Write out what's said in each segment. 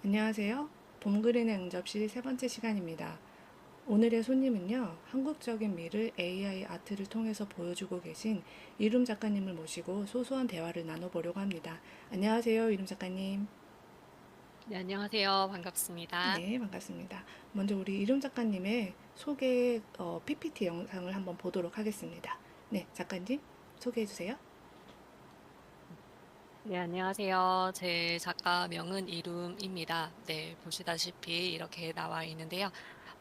안녕하세요. 봄그린의 응접실 세 번째 시간입니다. 오늘의 손님은요, 한국적인 미를 AI 아트를 통해서 보여주고 계신 이름 작가님을 모시고 소소한 대화를 나눠보려고 합니다. 안녕하세요, 이름 작가님. 네, 안녕하세요. 반갑습니다. 네, 반갑습니다. 먼저 우리 이름 작가님의 소개 PPT 영상을 한번 보도록 하겠습니다. 네, 작가님 소개해 주세요. 네, 안녕하세요. 제 작가명은 이룸입니다. 네, 보시다시피 이렇게 나와 있는데요.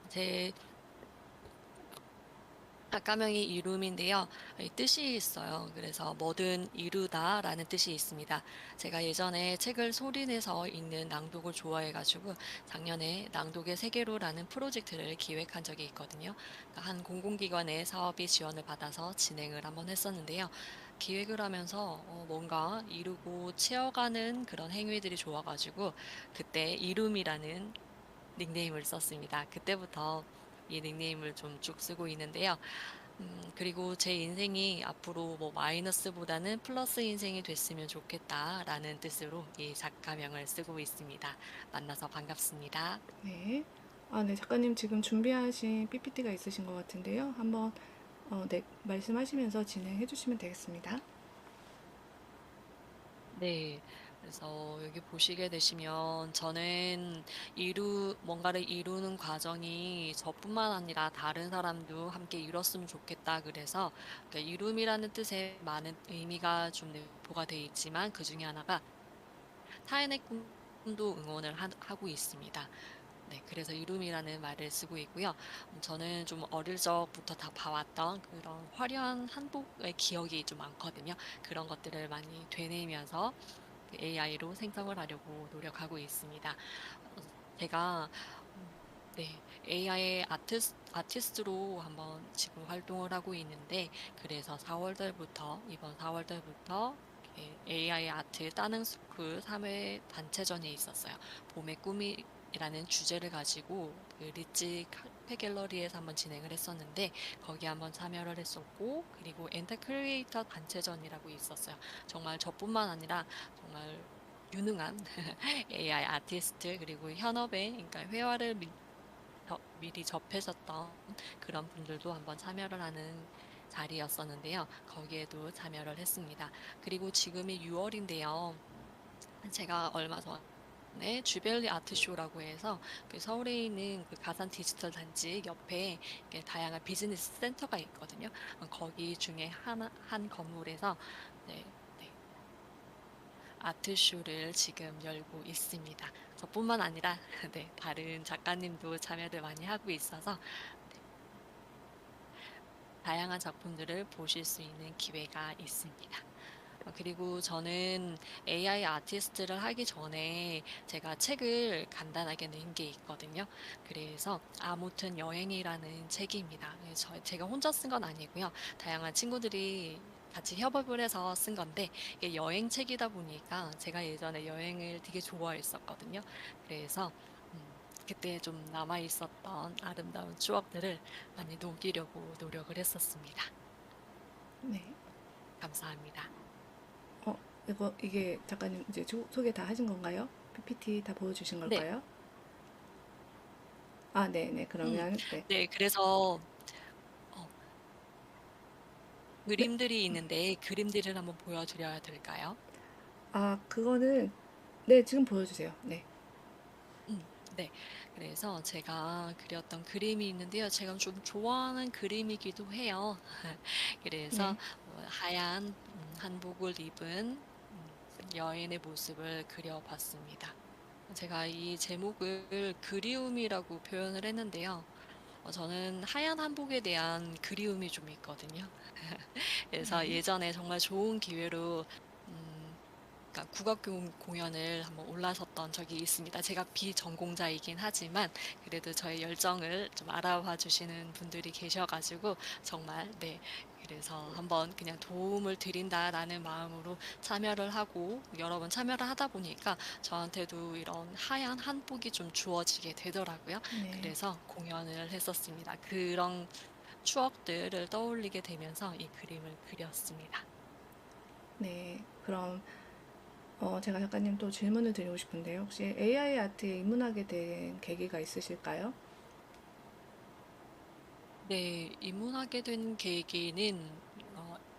제 작가명이 이룸인데요. 이 뜻이 있어요. 그래서 뭐든 이루다라는 뜻이 있습니다. 제가 예전에 책을 소리내서 읽는 낭독을 좋아해가지고 작년에 낭독의 세계로라는 프로젝트를 기획한 적이 있거든요. 그러니까 한 공공기관의 사업이 지원을 받아서 진행을 한번 했었는데요. 기획을 하면서 뭔가 이루고 채워가는 그런 행위들이 좋아가지고 그때 이룸이라는 닉네임을 썼습니다. 그때부터 이 닉네임을 좀 쭉 쓰고 있는데요. 그리고 제 인생이 앞으로 뭐 마이너스보다는 플러스 인생이 됐으면 좋겠다라는 뜻으로 이 작가명을 쓰고 있습니다. 만나서 반갑습니다. 네. 아, 네, 작가님 지금 준비하신 PPT가 있으신 것 같은데요. 한번 네, 말씀하시면서 진행해 주시면 되겠습니다. 네. 그래서 여기 보시게 되시면 저는 뭔가를 이루는 과정이 저뿐만 아니라 다른 사람도 함께 이뤘으면 좋겠다. 그래서 그러니까 이룸이라는 뜻에 많은 의미가 좀 내포가 돼 있지만 그 중에 하나가 타인의 꿈도 응원을 하고 있습니다. 네, 그래서 이룸이라는 말을 쓰고 있고요. 저는 좀 어릴 적부터 다 봐왔던 그런 화려한 한복의 기억이 좀 많거든요. 그런 것들을 많이 되뇌면서 AI로 생성을 하려고 노력하고 있습니다. 어, 제가 네, AI 아티스트로 한번 지금 활동을 하고 있는데, 그래서 이번 4월 달부터 AI 아트 따능 스쿨 3회 단체전이 있었어요. 봄의 꿈이라는 주제를 가지고 그 리츠 카페 갤러리에서 한번 진행을 했었는데, 거기 한번 참여를 했었고, 그리고 엔터 크리에이터 단체전이라고 있었어요. 정말 저뿐만 아니라 정말 유능한 AI 아티스트 그리고 현업에 그러니까 회화를 미리 접했었던 그런 분들도 한번 참여를 하는 자리였었는데요. 거기에도 참여를 했습니다. 그리고 지금이 6월인데요. 제가 얼마 전에 주벨리 아트쇼라고 해서 그 서울에 있는 그 가산 디지털 단지 옆에 이렇게 다양한 비즈니스 센터가 있거든요. 거기 중에 한 건물에서 네, 네, 아트쇼를 지금 열고 있습니다. 저뿐만 아니라 네, 다른 작가님도 참여를 많이 하고 있어서 네, 다양한 작품들을 보실 수 있는 기회가 있습니다. 그리고 저는 AI 아티스트를 하기 전에 제가 책을 간단하게 낸 게 있거든요. 그래서 아무튼 여행이라는 책입니다. 제가 혼자 쓴 건 아니고요. 다양한 친구들이 같이 협업을 해서 쓴 건데 이게 여행책이다 보니까 제가 예전에 여행을 되게 좋아했었거든요. 그래서 그때 좀 남아 있었던 아름다운 추억들을 많이 녹이려고 노력을 했었습니다. 네. 감사합니다. 어, 이게 작가님 이제 소개 다 하신 건가요? PPT 다 보여주신 네. 걸까요? 아, 네, 네. 음, 그러면 네. 네, 그래서 어, 네. 그림들이 있는데 그림들을 한번 보여드려야 될까요? 아, 그거는 네, 지금 보여주세요. 네. 네. 그래서 제가 그렸던 그림이 있는데요. 제가 좀 좋아하는 그림이기도 해요. 그래서 네. 하얀 한복을 입은 여인의 모습을 그려봤습니다. 제가 이 제목을 그리움이라고 표현을 했는데요. 저는 하얀 한복에 대한 그리움이 좀 있거든요. 그래서 네. 예전에 정말 좋은 기회로 음, 그러니까 국악 공연을 한번 올라섰던 적이 있습니다. 제가 비전공자이긴 하지만 그래도 저의 열정을 좀 알아봐 주시는 분들이 계셔가지고 정말 네. 그래서 한번 그냥 도움을 드린다라는 마음으로 참여를 하고 여러 번 참여를 하다 보니까 저한테도 이런 하얀 한복이 좀 주어지게 되더라고요. 네. 그래서 공연을 했었습니다. 그런 추억들을 떠올리게 되면서 이 그림을 그렸습니다. 네. 그럼 제가 작가님 또 질문을 드리고 싶은데요. 혹시 AI 아트에 입문하게 된 계기가 있으실까요? 네, 입문하게 된 계기는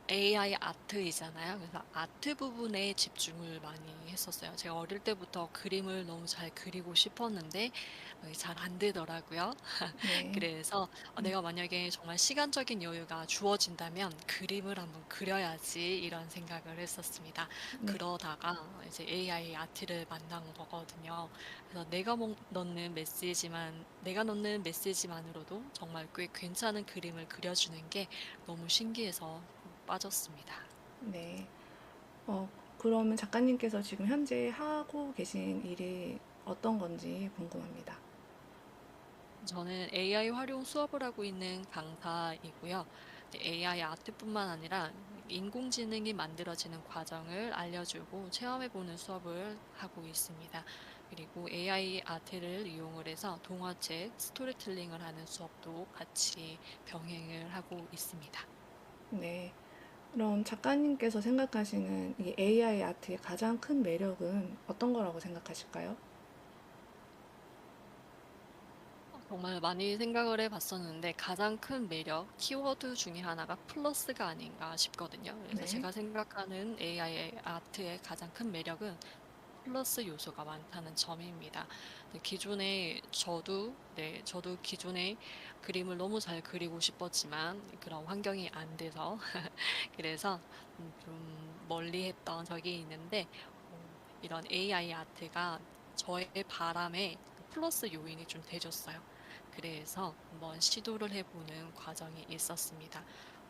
AI 아트이잖아요. 그래서 아트 부분에 집중을 많이 했었어요. 제가 어릴 때부터 그림을 너무 잘 그리고 싶었는데 잘 안 되더라고요. 네. 그래서 음, 내가 만약에 정말 시간적인 여유가 주어진다면 그림을 한번 그려야지 이런 생각을 했었습니다. 네. 그러다가 이제 AI 아트를 만난 거거든요. 그래서 내가 넣는 메시지만으로도 정말 꽤 괜찮은 그림을 그려주는 게 너무 신기해서 빠졌습니다. 네. 어, 그러면 작가님께서 지금 현재 하고 계신 일이 어떤 건지 궁금합니다. 저는 AI 활용 수업을 하고 있는 강사이고요. AI 아트뿐만 아니라 인공지능이 만들어지는 과정을 알려주고 체험해보는 수업을 하고 있습니다. 그리고 AI 아트를 이용을 해서 동화책, 스토리텔링을 하는 수업도 같이 병행을 하고 있습니다. 네. 그럼 작가님께서 생각하시는 이 AI 아트의 가장 큰 매력은 어떤 거라고 생각하실까요? 정말 많이 생각을 해봤었는데 가장 큰 매력, 키워드 중에 하나가 플러스가 아닌가 싶거든요. 그래서 네. 제가 생각하는 AI 아트의 가장 큰 매력은 플러스 요소가 많다는 점입니다. 저도 기존에 그림을 너무 잘 그리고 싶었지만 그런 환경이 안 돼서 그래서 좀 멀리했던 적이 있는데 이런 AI 아트가 저의 바람에 그 플러스 요인이 좀 돼줬어요. 그래서 한번 시도를 해보는 과정이 있었습니다.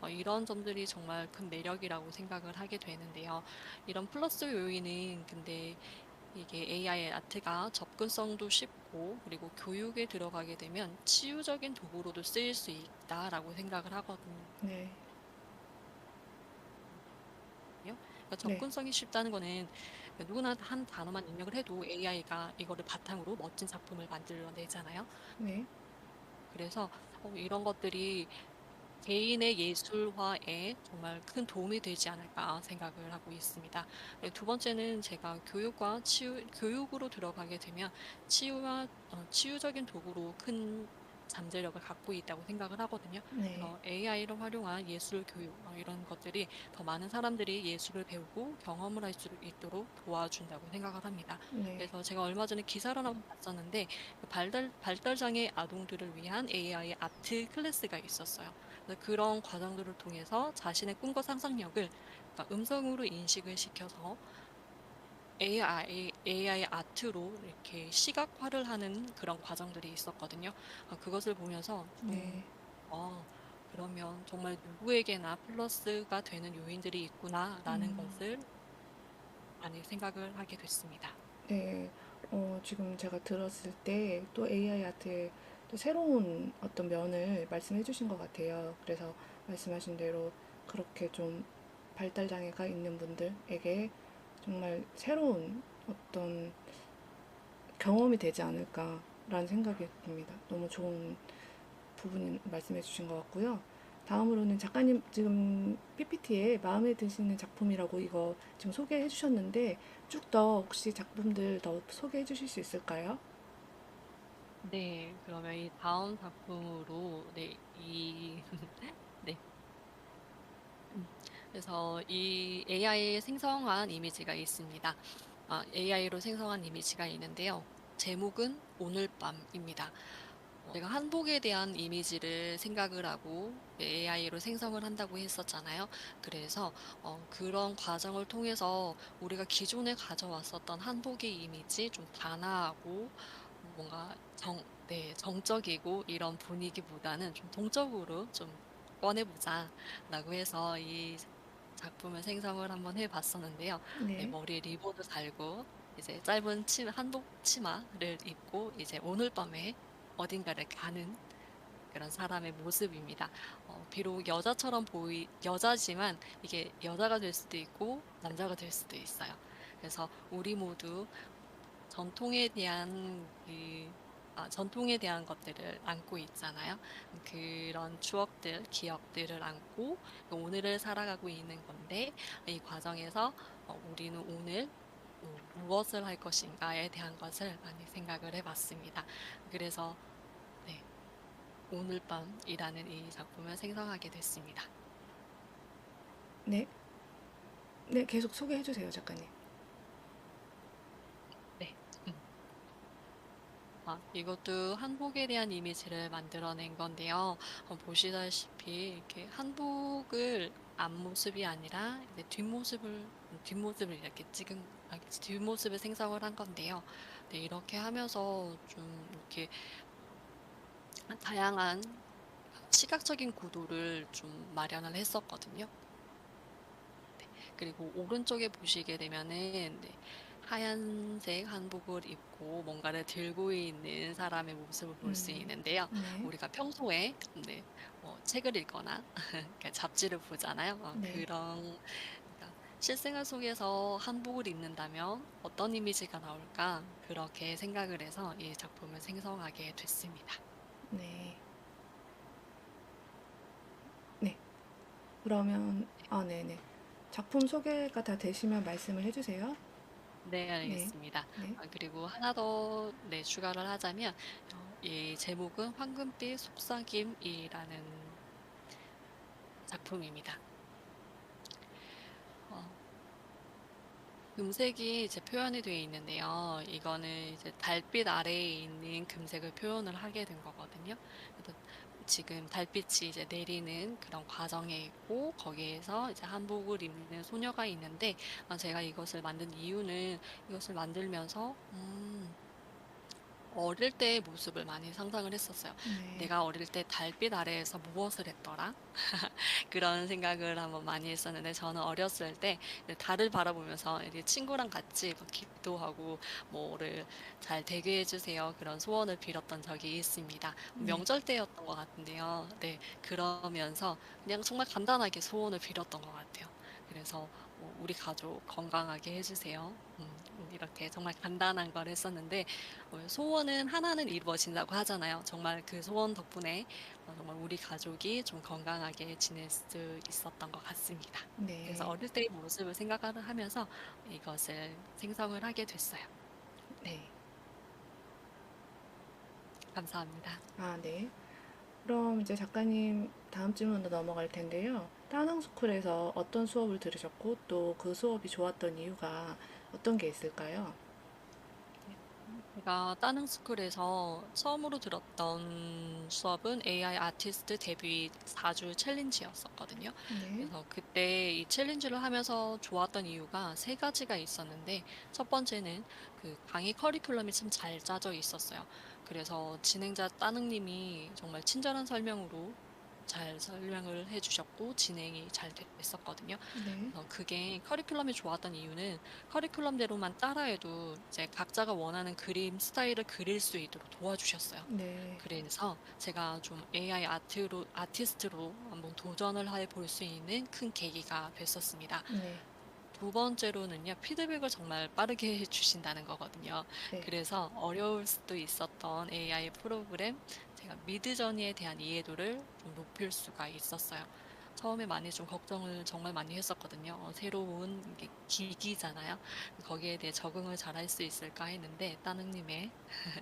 이런 점들이 정말 큰 매력이라고 생각을 하게 되는데요. 이런 플러스 요인은 근데 이게 AI 아트가 접근성도 쉽고 그리고 교육에 들어가게 되면 치유적인 도구로도 쓰일 수 있다라고 생각을 하거든요. 네. 그러니까 네. 접근성이 쉽다는 거는 누구나 한 단어만 입력을 해도 AI가 이거를 바탕으로 멋진 작품을 만들어내잖아요. 네. 그래서 이런 것들이 개인의 예술화에 정말 큰 도움이 되지 않을까 생각을 하고 있습니다. 네, 두 번째는 제가 교육으로 들어가게 되면 치유적인 도구로 큰 잠재력을 갖고 있다고 생각을 하거든요. 네. 그래서 AI를 활용한 예술 교육, 이런 것들이 더 많은 사람들이 예술을 배우고 경험을 할 수 있도록 도와준다고 생각을 합니다. 네. 그래서 제가 얼마 전에 기사를 한번 봤었는데, 그 발달장애 아동들을 위한 AI 아트 클래스가 있었어요. 그래서 그런 과정들을 통해서 자신의 꿈과 상상력을 그러니까 음성으로 인식을 시켜서 AI 아트로 이렇게 시각화를 하는 그런 과정들이 있었거든요. 그것을 보면서 네. 그러면 정말 누구에게나 플러스가 되는 요인들이 있구나라는 것을 많이 생각을 하게 됐습니다. 네. 지금 제가 들었을 때 또 AI 아트의 또 새로운 어떤 면을 말씀해 주신 것 같아요. 그래서 말씀하신 대로 그렇게 좀 발달장애가 있는 분들에게 정말 새로운 어떤 경험이 되지 않을까라는 생각이 듭니다. 너무 좋은 부분 말씀해 주신 것 같고요. 다음으로는 작가님 지금 PPT에 마음에 드시는 작품이라고 이거 지금 소개해 주셨는데 쭉 더 혹시 작품들 더 소개해 주실 수 있을까요? 네, 그러면 이 다음 작품으로 네. 음. 그래서 이 AI 생성한 이미지가 있습니다. AI로 생성한 이미지가 있는데요. 제목은 오늘 밤입니다. 제가 한복에 대한 이미지를 생각을 하고 AI로 생성을 한다고 했었잖아요. 그래서 그런 과정을 통해서 우리가 기존에 가져왔었던 한복의 이미지 좀 단아하고 뭔가 정적이고 이런 분위기보다는 좀 동적으로 좀 꺼내보자라고 해서 이 작품을 생성을 한번 해봤었는데요. 네, 네. 머리에 리본을 달고 이제 짧은 한복 치마를 입고 이제 오늘 밤에 어딘가를 가는 그런 사람의 모습입니다. 비록 여자지만 이게 여자가 될 수도 있고 남자가 될 수도 있어요. 그래서 우리 모두 전통에 대한 전통에 대한 것들을 안고 있잖아요. 그런 기억들을 안고 오늘을 살아가고 있는 건데, 이 과정에서 우리는 오늘 또 무엇을 할 것인가에 대한 것을 많이 생각을 해봤습니다. 그래서 네, 오늘 밤이라는 이 작품을 생성하게 됐습니다. 네, 네, 계속 소개해 주세요, 작가님. 네. 이것도 한복에 대한 이미지를 만들어낸 건데요. 보시다시피 이렇게 한복을 앞모습이 아니라 이제 뒷모습을 이렇게 뒷모습을 생성을 한 건데요. 네, 이렇게 하면서 좀 이렇게 다양한 시각적인 구도를 좀 마련을 했었거든요. 그리고 오른쪽에 보시게 되면은 네, 하얀색 한복을 입고 뭔가를 들고 있는 사람의 모습을 볼 수 음, 있는데요. 네, 우리가 평소에 네, 책을 읽거나 그러니까 잡지를 보잖아요. 네, 그러니까 실생활 속에서 한복을 입는다면 어떤 이미지가 나올까? 그렇게 생각을 해서 이 작품을 생성하게 됐습니다. 네, 네. 그러면, 네네. 작품 소개가 다 되시면 말씀을 해주세요. 네, 네, 알겠습니다. 네, 그리고 하나 더, 네, 추가를 하자면, 이 제목은 황금빛 속삭임이라는 작품입니다. 어, 금색이 이제 표현이 되어 있는데요. 이거는 이제 달빛 아래에 있는 금색을 표현을 하게 된 거거든요. 그래서 지금 달빛이 이제 내리는 그런 과정에 있고, 거기에서 이제 한복을 입는 소녀가 있는데, 제가 이것을 만든 이유는 이것을 만들면서, 어릴 때의 모습을 많이 상상을 했었어요. 네, 내가 어릴 때 달빛 아래에서 무엇을 했더라? 그런 생각을 한번 많이 했었는데, 저는 어렸을 때 달을 바라보면서 이렇게 친구랑 같이 막 기도하고 뭐를 잘 되게 해주세요. 그런 소원을 빌었던 적이 있습니다. 네, 명절 때였던 것 같은데요. 네, 그러면서 그냥 정말 간단하게 소원을 빌었던 것 같아요. 그래서 우리 가족 건강하게 해주세요. 이렇게 정말 간단한 걸 했었는데, 소원은 하나는 이루어진다고 하잖아요. 정말 그 소원 덕분에 정말 우리 가족이 좀 건강하게 지낼 수 있었던 것 같습니다. 그래서 네, 어릴 때의 모습을 생각하면서 이것을 생성을 하게 됐어요. 네, 네. 감사합니다. 네. 그럼 이제 작가님 다음 질문으로 넘어갈 텐데요. 따능스쿨에서 어떤 수업을 들으셨고 또 그 수업이 좋았던 이유가 어떤 게 있을까요? 네. 제가 따능스쿨에서 처음으로 들었던 수업은 AI 아티스트 데뷔 4주 챌린지였었거든요. 네, 그래서 그때 이 챌린지를 하면서 좋았던 이유가 세 가지가 있었는데, 첫 번째는 그 강의 커리큘럼이 참 잘 짜져 있었어요. 그래서 진행자 따능님이 정말 친절한 설명으로 잘 설명을 해주셨고 진행이 잘 됐었거든요. 네, 그래서 그게 커리큘럼이 좋았던 이유는 커리큘럼대로만 따라해도 이제 각자가 원하는 그림 스타일을 그릴 수 있도록 도와주셨어요. 네, 그래서 제가 좀 AI 아티스트로 한번 도전을 해볼 수 있는 큰 계기가 됐었습니다. 네, 두 번째로는요, 피드백을 정말 빠르게 해주신다는 거거든요. 네, 그래서 어려울 수도 있었던 AI 프로그램, 제가 미드저니에 대한 이해도를 좀 높일 수가 있었어요. 처음에 많이 좀 걱정을 정말 많이 했었거든요. 새로운 이게 기기잖아요. 거기에 대해 적응을 잘할 수 있을까 했는데, 따능님의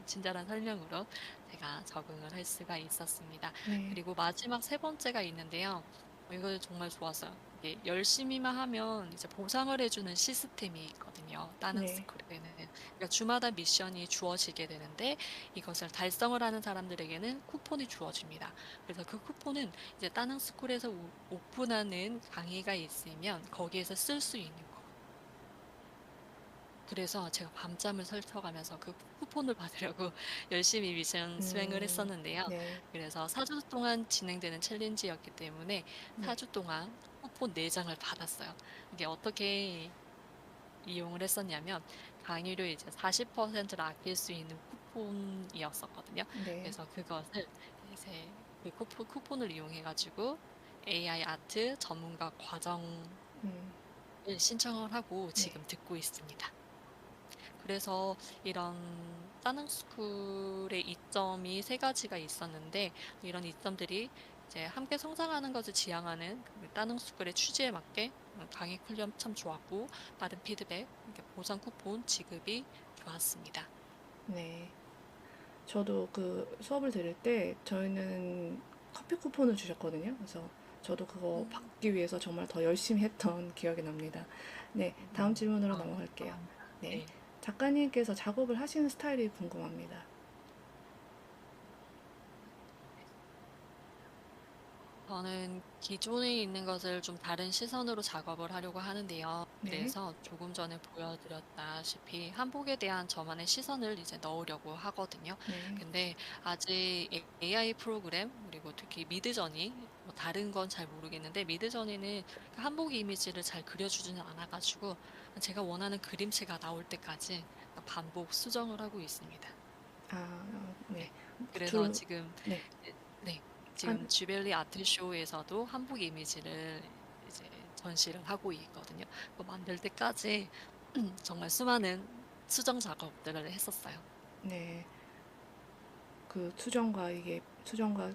친절한 설명으로 제가 적응을 할 수가 있었습니다. 네, 그리고 마지막 세 번째가 있는데요. 이거 정말 좋았어요. 이게 열심히만 하면 이제 보상을 해주는 시스템이 있거든요. 다른 네, 스쿨에는. 그러니까 주마다 미션이 주어지게 되는데 이것을 달성을 하는 사람들에게는 쿠폰이 주어집니다. 그래서 그 쿠폰은 이제 다른 스쿨에서 오픈하는 강의가 있으면 거기에서 쓸 수 있는 거. 그래서 제가 밤잠을 설쳐가면서 그 쿠폰을 받으려고 열심히 미션 수행을 음, 했었는데요. 네, 그래서 4주 동안 진행되는 챌린지였기 때문에 네, 4주 동안 쿠폰 4장을 받았어요. 이게 어떻게 이용을 했었냐면 강의료 이제 40%를 아낄 수 있는 쿠폰이었었거든요. 네, 그래서 그것을 이제 그 쿠폰을 이용해가지고 AI 아트 전문가 과정을 음, 신청을 하고 네, 지금 듣고 있습니다. 그래서 이런 따능스쿨의 이점이 세 가지가 있었는데, 이런 이점들이 이제 함께 성장하는 것을 지향하는 그 따능스쿨의 취지에 맞게 강의 훈련 참 좋았고, 빠른 피드백, 이렇게 보상 쿠폰 지급이 좋았습니다. 네. 저도 그 수업을 들을 때 저희는 커피 쿠폰을 주셨거든요. 그래서 저도 그거 음, 받기 위해서 정말 더 열심히 했던 기억이 납니다. 네, 다음 질문으로 아, 넘어갈게요. 네, 네. 작가님께서 작업을 하시는 스타일이 궁금합니다. 저는 기존에 있는 것을 좀 다른 시선으로 작업을 하려고 하는데요. 네, 그래서 조금 전에 보여드렸다시피 한복에 대한 저만의 시선을 이제 넣으려고 하거든요. 네, 근데 아직 AI 프로그램, 그리고 특히 미드저니, 뭐 다른 건 잘 모르겠는데 미드저니는 그 한복 이미지를 잘 그려주지는 않아가지고 제가 원하는 그림체가 나올 때까지 반복 수정을 하고 있습니다. 네, 네. 그래서 주로, 지금 네, 네. 아, 지금 주벨리 아트쇼에서도 한복 이미지를 이제 전시를 하고 있거든요. 그거 만들 때까지 정말 수많은 수정 작업들을 했었어요. 네, 그 수정과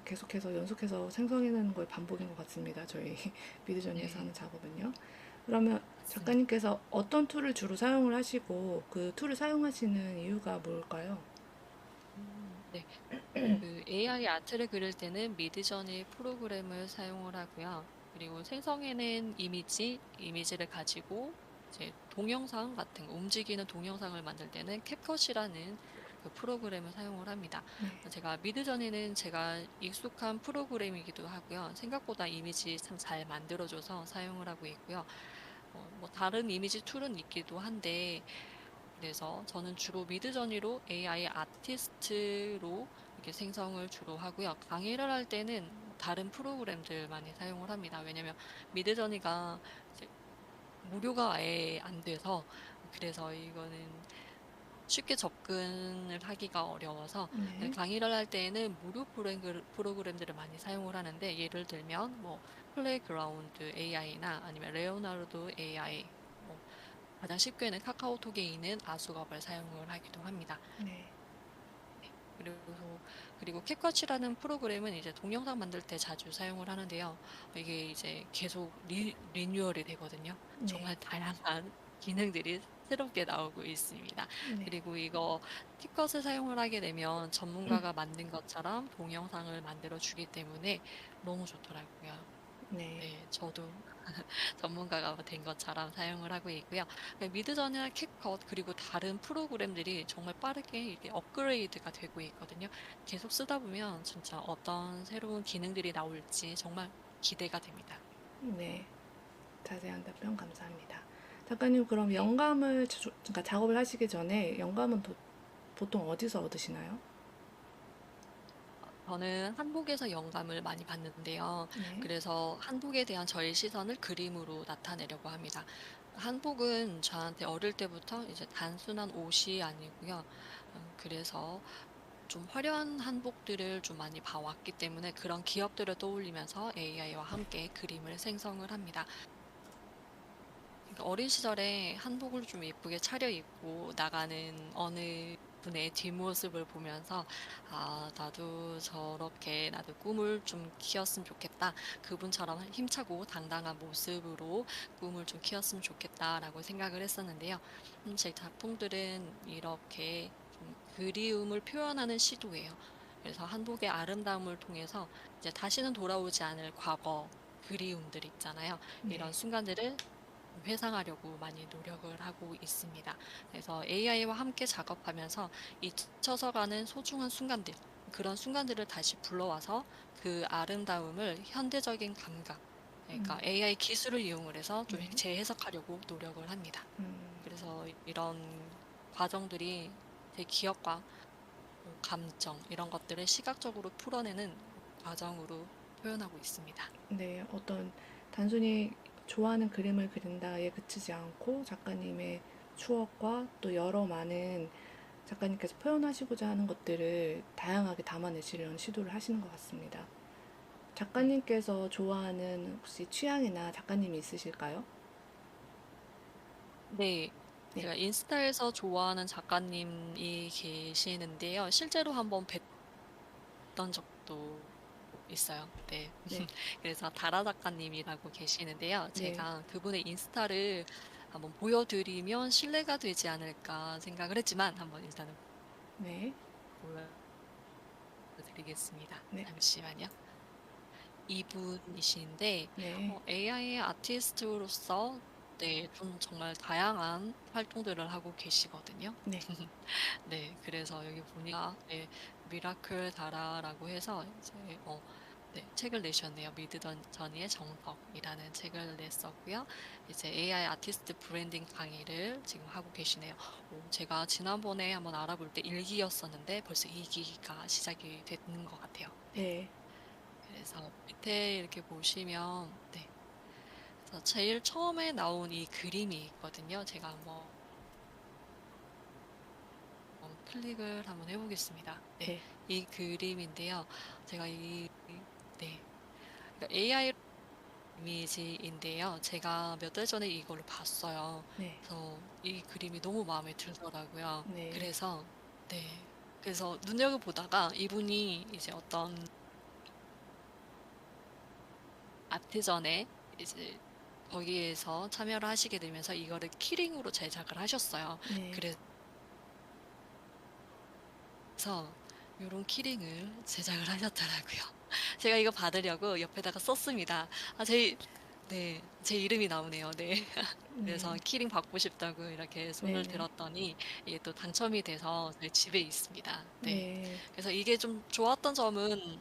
계속해서 연속해서 생성해내는 거의 반복인 것 같습니다. 저희 미드저니에서 네. 하는 작업은요. 그러면 맞습니다. 작가님께서 어떤 툴을 주로 사용을 하시고 그 툴을 사용하시는 이유가 뭘까요? 네. 그 AI 아트를 그릴 때는 미드저니 프로그램을 사용을 하고요. 그리고 생성해낸 이미지를 가지고 이제 동영상 같은 움직이는 동영상을 만들 때는 캡컷이라는 그 프로그램을 사용을 합니다. 네, 제가 미드저니는 제가 익숙한 프로그램이기도 하고요. 생각보다 이미지 참 잘 만들어줘서 사용을 하고 있고요. 뭐 다른 이미지 툴은 있기도 한데 그래서 저는 주로 미드저니로 AI 아티스트로 이렇게 생성을 주로 하고요. 강의를 할 때는 다른 프로그램들 많이 사용을 합니다. 왜냐면 미드저니가 이제 무료가 아예 안 돼서 그래서 이거는 쉽게 접근을 하기가 어려워서 네, 강의를 할 때에는 무료 프로그램들을 많이 사용을 하는데 예를 들면 뭐 플레이그라운드 AI나 아니면 레오나르도 AI 뭐 가장 쉽게는 카카오톡에 있는 아수갑을 사용을 하기도 합니다. 네, 네. 그리고 캡컷이라는 프로그램은 이제 동영상 만들 때 자주 사용을 하는데요. 이게 이제 계속 리뉴얼이 되거든요. 네, 정말 다양한 기능들이 새롭게 나오고 있습니다. 네, 그리고 이거 캡컷을 사용을 하게 되면 전문가가 만든 것처럼 동영상을 만들어 주기 때문에 너무 좋더라고요. 네, 네, 저도 전문가가 된 것처럼 사용을 하고 있고요. 미드저니나 캡컷 그리고 다른 프로그램들이 정말 빠르게 이게 업그레이드가 되고 있거든요. 계속 쓰다 보면 진짜 어떤 새로운 기능들이 나올지 정말 기대가 됩니다. 네. 자세한 답변 감사합니다. 작가님, 그럼 네. 그러니까 작업을 하시기 전에 영감은 보통 어디서 얻으시나요? 저는 한복에서 영감을 많이 받는데요. 네, 그래서 한복에 대한 저의 시선을 그림으로 나타내려고 합니다. 한복은 저한테 어릴 때부터 이제 단순한 옷이 아니고요. 그래서 좀 화려한 한복들을 좀 많이 봐왔기 때문에 그런 기억들을 떠올리면서 AI와 함께 그림을 생성을 합니다. 그러니까 어린 시절에 한복을 좀 예쁘게 차려입고 나가는 어느 분의 뒷모습을 보면서 아, 나도 꿈을 좀 키웠으면 좋겠다. 그분처럼 힘차고 당당한 모습으로 꿈을 좀 키웠으면 좋겠다라고 생각을 했었는데요. 제 작품들은 이렇게 좀 그리움을 표현하는 시도예요. 그래서 한복의 아름다움을 통해서 이제 다시는 돌아오지 않을 과거 그리움들 있잖아요. 네, 이런 순간들을 회상하려고 많이 노력을 하고 있습니다. 그래서 AI와 함께 작업하면서 잊혀서 가는 소중한 순간들, 그런 순간들을 다시 불러와서 그 아름다움을 현대적인 감각, 그러니까 AI 기술을 이용을 해서 좀 네, 재해석하려고 노력을 합니다. 음, 그래서 이런 과정들이 제 기억과 뭐 감정, 이런 것들을 시각적으로 풀어내는 과정으로 표현하고 있습니다. 네. 어떤 단순히 좋아하는 그림을 그린다에 그치지 않고 작가님의 추억과 또 여러 많은 작가님께서 표현하시고자 하는 것들을 다양하게 담아내시려는 시도를 하시는 것 같습니다. 네. 작가님께서 좋아하는 혹시 취향이나 작가님이 있으실까요? 네. 네, 제가 인스타에서 좋아하는 작가님이 계시는데요. 실제로 한번 뵀던 적도 있어요. 네. 네, 그래서 다라 작가님이라고 계시는데요. 네, 제가 그분의 인스타를 한번 보여드리면 신뢰가 되지 않을까 생각을 했지만 한번 일단은 네. 보여드리겠습니다. 네. 잠시만요. 이분이신데 네. AI 아티스트로서 네, 좀 정말 다양한 활동들을 하고 계시거든요. 네. 네, 그래서 여기 보니까 네, 미라클 다라라고 해서 이제 네, 책을 내셨네요. 미드저니의 정석이라는 책을 냈었고요. 이제 AI 아티스트 브랜딩 강의를 지금 하고 계시네요. 제가 지난번에 한번 알아볼 때 1기였었는데 벌써 2기가 시작이 되는 것 같아요. 네. 네. 그래서 밑에 이렇게 보시면 네. 그래서 제일 처음에 나온 이 그림이 있거든요. 제가 한번 클릭을 한번 해보겠습니다. 네, 네. 이 그림인데요. 제가 네, AI 이미지인데요. 제가 몇 달 전에 이걸로 봤어요. 네. 그래서 이 그림이 너무 마음에 들더라고요. 네. 그래서 네, 그래서 눈여겨보다가 이분이 이제 어떤 아트전에 이제 거기에서 참여를 하시게 되면서 이거를 키링으로 제작을 하셨어요. 네. 그래서 요런 키링을 제작을 하셨더라고요. 제가 이거 받으려고 옆에다가 썼습니다. 네, 제 이름이 나오네요. 네. 그래서 네. 키링 받고 싶다고 이렇게 손을 네네. 들었더니 이게 또 당첨이 돼서 저희 집에 있습니다. 네. 네. 그래서 이게 좀 좋았던 점은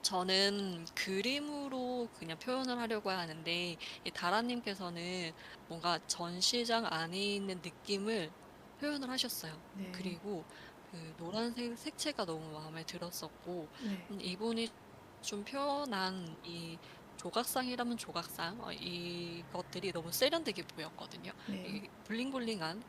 저는 그림으로 그냥 표현을 하려고 하는데 이 다라님께서는 뭔가 전시장 안에 있는 느낌을 표현을 하셨어요. 네. 그리고 그 노란색 색채가 너무 마음에 들었었고 네. 이분이 좀 표현한 이 조각상이라면 조각상 이것들이 너무 세련되게 보였거든요. 네. 이 블링블링한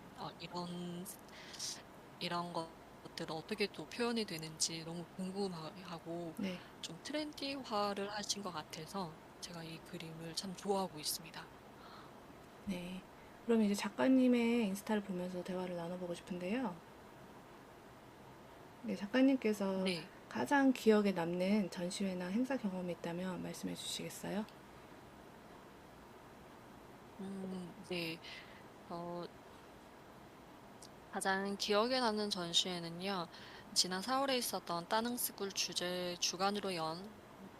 이런 것들은 어떻게 또 표현이 되는지 너무 궁금하고 네. 좀 트렌디화를 하신 것 같아서 제가 이 그림을 참 좋아하고 있습니다. 네. 그럼 이제 작가님의 인스타를 보면서 대화를 나눠보고 싶은데요. 네, 작가님께서 네. 가장 기억에 남는 전시회나 행사 경험이 있다면 말씀해 주시겠어요? 네. 어, 가장 기억에 남는 전시회는요, 지난 4월에 있었던 따능스쿨 주제 주간으로 연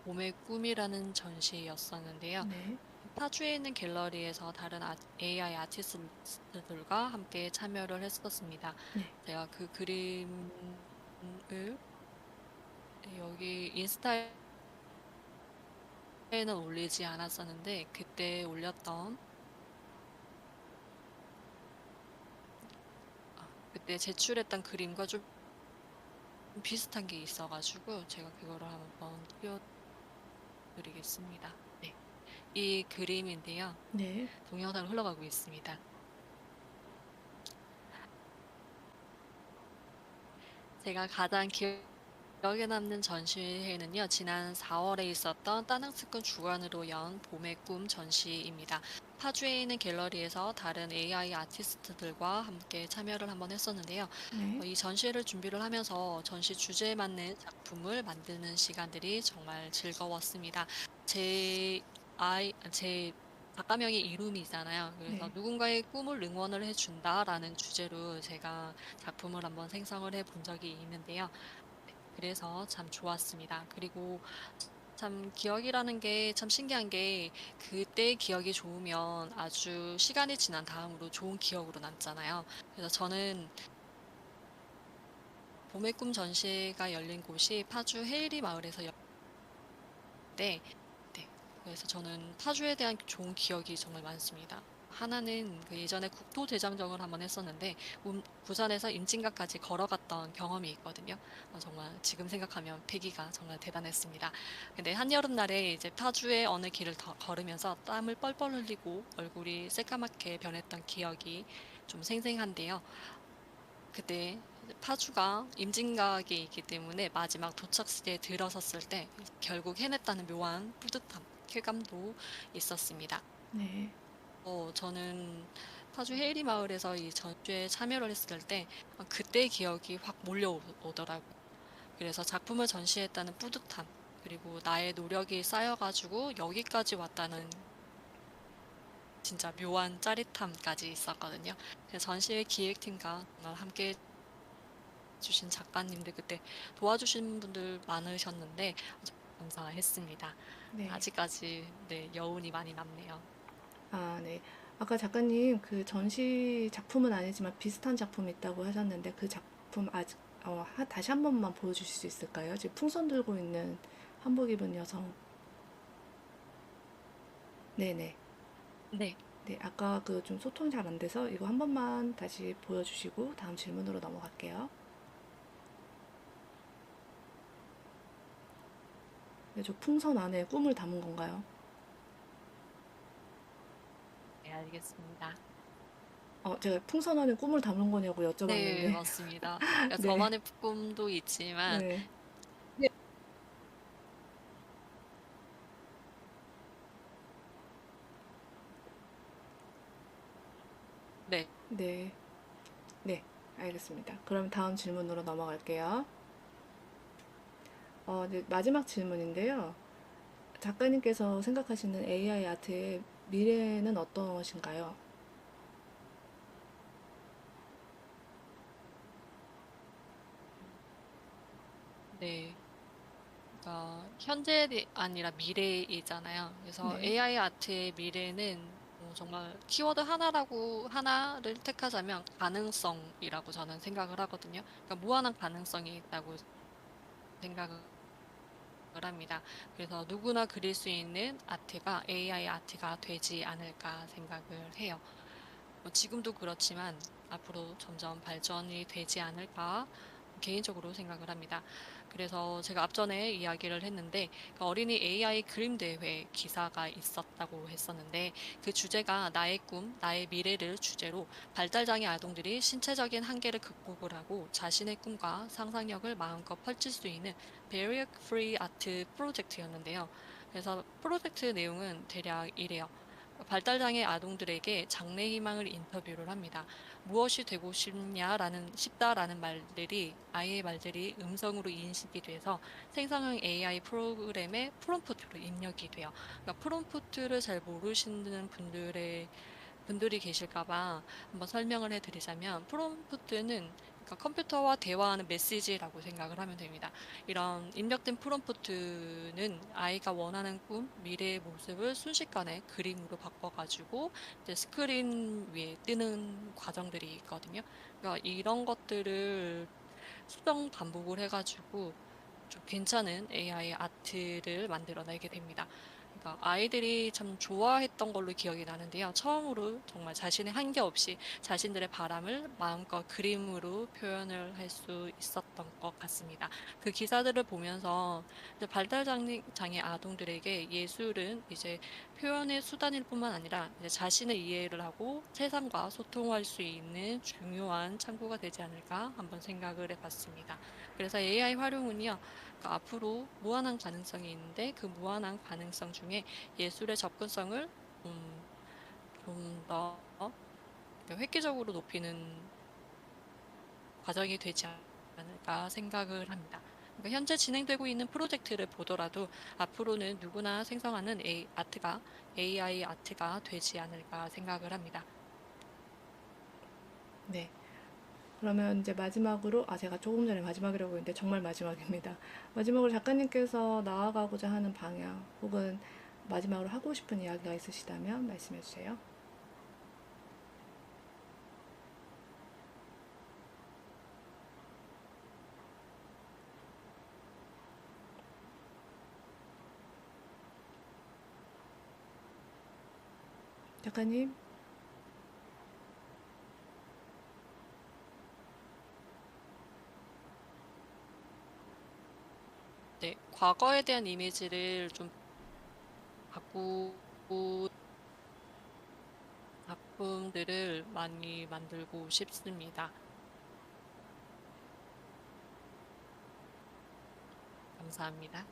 봄의 꿈이라는 전시였었는데요. 네. 파주에 있는 갤러리에서 다른 AI 아티스트들과 함께 참여를 했었습니다. 네. 제가 그 그림을 여기 인스타에는 올리지 않았었는데, 그때 제출했던 그림과 좀 비슷한 게 있어가지고, 제가 그거를 한번 띄워드리겠습니다. 네. 이 그림인데요. 네. 동영상 흘러가고 있습니다. 제가 가장 기억에 남는 전시회는요, 지난 4월에 있었던 따낭스쿨 주관으로 연 봄의 꿈 전시입니다. 파주에 있는 갤러리에서 다른 AI 아티스트들과 함께 참여를 한번 했었는데요. 네. 이 전시회를 준비를 하면서 전시 주제에 맞는 작품을 만드는 시간들이 정말 즐거웠습니다. 제 작가명이 이룸이잖아요. 그래서 네. 누군가의 꿈을 응원을 해준다라는 주제로 제가 작품을 한번 생성을 해 본 적이 있는데요. 네, 그래서 참 좋았습니다. 그리고 참 기억이라는 게 참 신기한 게 그때의 기억이 좋으면 아주 시간이 지난 다음으로 좋은 기억으로 남잖아요. 그래서 저는 봄의 꿈 전시가 열린 곳이 파주 헤이리 마을에서 때, 네. 그래서 저는 파주에 대한 좋은 기억이 정말 많습니다. 하나는 그 예전에 국토대장정을 한번 했었는데 부산에서 임진각까지 걸어갔던 경험이 있거든요. 정말 지금 생각하면 패기가 정말 대단했습니다. 근데 한여름날에 이제 파주의 어느 길을 걸으면서 땀을 뻘뻘 흘리고 얼굴이 새까맣게 변했던 기억이 좀 생생한데요. 그때 파주가 임진각에 있기 때문에 마지막 도착지에 들어섰을 때 결국 해냈다는 묘한 뿌듯함, 쾌감도 있었습니다. 네. 저는 파주 헤이리 마을에서 이 전시회에 참여를 했을 때 그때의 기억이 확 몰려오더라고요. 그래서 작품을 전시했다는 뿌듯함, 그리고 나의 노력이 쌓여가지고 여기까지 왔다는 진짜 묘한 짜릿함까지 있었거든요. 그래서 전시회 기획팀과 정말 함께 주신 작가님들 그때 도와주신 분들 많으셨는데 감사했습니다. 네. 아직까지 네, 여운이 많이 남네요. 아, 네. 아까 작가님 그 전시 작품은 아니지만 비슷한 작품이 있다고 하셨는데 그 작품 아직 다시 한 번만 보여주실 수 있을까요? 지금 풍선 들고 있는 한복 입은 여성. 네네. 네. 네, 아까 그 좀 소통이 잘 안 돼서 이거 한 번만 다시 보여주시고 다음 질문으로 넘어갈게요. 네, 저 풍선 안에 꿈을 담은 건가요? 네, 알겠습니다. 제가 풍선 안에 꿈을 담은 거냐고 네, 여쭤봤는데. 맞습니다. 그러니까 네, 저만의 꿈도 있지만, 네, 네, 네, 네, 네, 알겠습니다. 그럼 다음 질문으로 넘어갈게요. 네, 마지막 질문인데요. 작가님께서 생각하시는 AI 아트의 미래는 어떠신가요? 네. 그러니까 현재 아니라 미래이잖아요. 그래서 네, AI 아트의 미래는 정말 키워드 하나를 택하자면 가능성이라고 저는 생각을 하거든요. 그러니까 무한한 가능성이 있다고 생각을 합니다. 그래서 누구나 그릴 수 있는 아트가 AI 아트가 되지 않을까 생각을 해요. 지금도 그렇지만 앞으로 점점 발전이 되지 않을까 개인적으로 생각을 합니다. 그래서 제가 앞전에 이야기를 했는데 그 어린이 AI 그림 대회 기사가 있었다고 했었는데 그 주제가 나의 꿈, 나의 미래를 주제로 발달장애 아동들이 신체적인 한계를 극복을 하고 자신의 꿈과 상상력을 마음껏 펼칠 수 있는 Barrier Free Art 프로젝트였는데요. 그래서 프로젝트 내용은 대략 이래요. 발달장애 아동들에게 장래 희망을 인터뷰를 합니다. 무엇이 되고 싶다라는 말들이, 아이의 말들이 음성으로 인식이 돼서 생성형 AI 프로그램의 프롬프트로 입력이 돼요. 그러니까 프롬프트를 잘 모르시는 분들이 계실까봐 한번 설명을 해드리자면, 프롬프트는 그러니까 컴퓨터와 대화하는 메시지라고 생각을 하면 됩니다. 이런 입력된 프롬프트는 아이가 원하는 꿈, 미래의 모습을 순식간에 그림으로 바꿔가지고 이제 스크린 위에 뜨는 과정들이 있거든요. 그러니까 이런 것들을 수정 반복을 해가지고 좀 괜찮은 AI 아트를 만들어내게 됩니다. 그러니까 아이들이 참 좋아했던 걸로 기억이 나는데요. 처음으로 정말 자신의 한계 없이 자신들의 바람을 마음껏 그림으로 표현을 할 수 있었던 것 같습니다. 그 기사들을 보면서 이제 장애 아동들에게 예술은 이제 표현의 수단일 뿐만 아니라 이제 자신을 이해를 하고 세상과 소통할 수 있는 중요한 창구가 되지 않을까 한번 생각을 해봤습니다. 그래서 AI 활용은요, 그러니까 앞으로 무한한 가능성이 있는데 그 무한한 가능성 중에 예술의 접근성을 좀 더 획기적으로 높이는 과정이 되지 않을까 생각을 합니다. 그러니까 현재 진행되고 있는 프로젝트를 보더라도 앞으로는 누구나 생성하는 AI 아트가 되지 않을까 생각을 합니다. 네. 그러면 이제 마지막으로, 제가 조금 전에 마지막이라고 했는데 정말 마지막입니다. 마지막으로 작가님께서 나아가고자 하는 방향 혹은 마지막으로 하고 싶은 이야기가 있으시다면 말씀해 주세요. 작가님, 네, 과거에 대한 이미지를 좀 바꾸고 작품들을 많이 만들고 싶습니다. 감사합니다.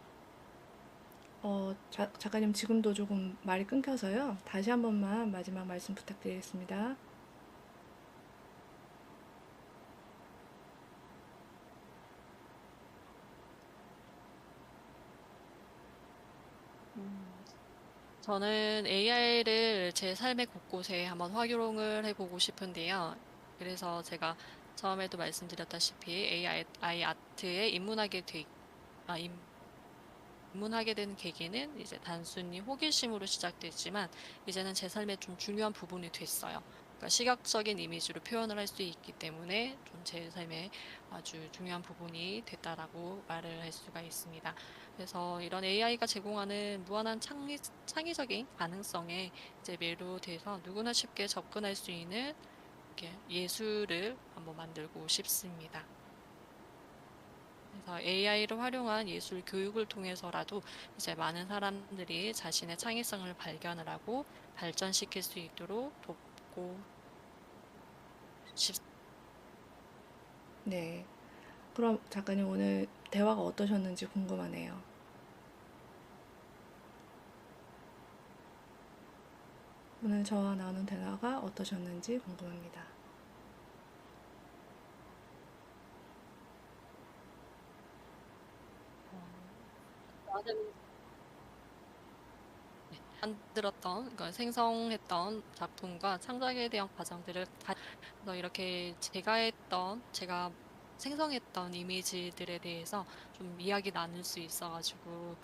작가님 지금도 조금 말이 끊겨서요. 다시 한 번만 마지막 말씀 부탁드리겠습니다. 음, 저는 AI를 제 삶의 곳곳에 한번 활용을 해보고 싶은데요. 그래서 제가 처음에도 말씀드렸다시피 AI 아트에 입문하게 된 계기는 이제 단순히 호기심으로 시작됐지만 이제는 제 삶의 좀 중요한 부분이 됐어요. 그러니까 시각적인 이미지로 표현을 할 수 있기 때문에 좀 제 삶의 아주 중요한 부분이 됐다라고 말을 할 수가 있습니다. 그래서 이런 AI가 제공하는 무한한 창의적인 가능성에 이제 매료돼서 누구나 쉽게 접근할 수 있는 이렇게 예술을 한번 만들고 싶습니다. 그래서 AI를 활용한 예술 교육을 통해서라도 이제 많은 사람들이 자신의 창의성을 발견을 하고 발전시킬 수 있도록 돕고 싶습니다. 네. 그럼 작가님 오늘 대화가 어떠셨는지 궁금하네요. 오늘 저와 나눈 대화가 어떠셨는지 궁금합니다. 만들었던, 그러니까 생성했던 작품과 창작에 대한 과정들을 그래서 이렇게 제가 생성했던 이미지들에 대해서 좀 이야기 나눌 수 있어가지고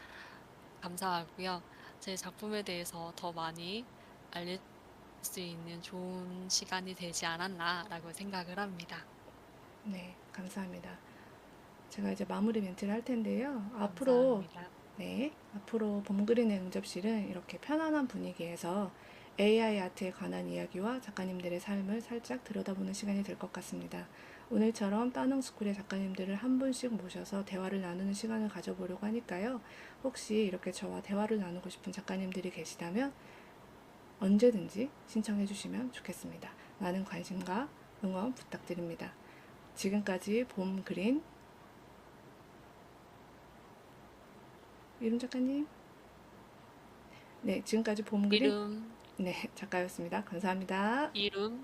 감사하고요. 제 작품에 대해서 더 많이 알릴 수 있는 좋은 시간이 되지 않았나라고 생각을 합니다. 네, 감사합니다. 제가 이제 마무리 멘트를 할 텐데요. 감사합니다. 앞으로 봄그린의 응접실은 이렇게 편안한 분위기에서 AI 아트에 관한 이야기와 작가님들의 삶을 살짝 들여다보는 시간이 될 것 같습니다. 오늘처럼 따능스쿨의 작가님들을 한 분씩 모셔서 대화를 나누는 시간을 가져보려고 하니까요. 혹시 이렇게 저와 대화를 나누고 싶은 작가님들이 계시다면 언제든지 신청해 주시면 좋겠습니다. 많은 관심과 응원 부탁드립니다. 지금까지 봄그린 이름 작가님, 네, 지금까지 봄그린 이름, 네, 작가였습니다. 감사합니다. 이름.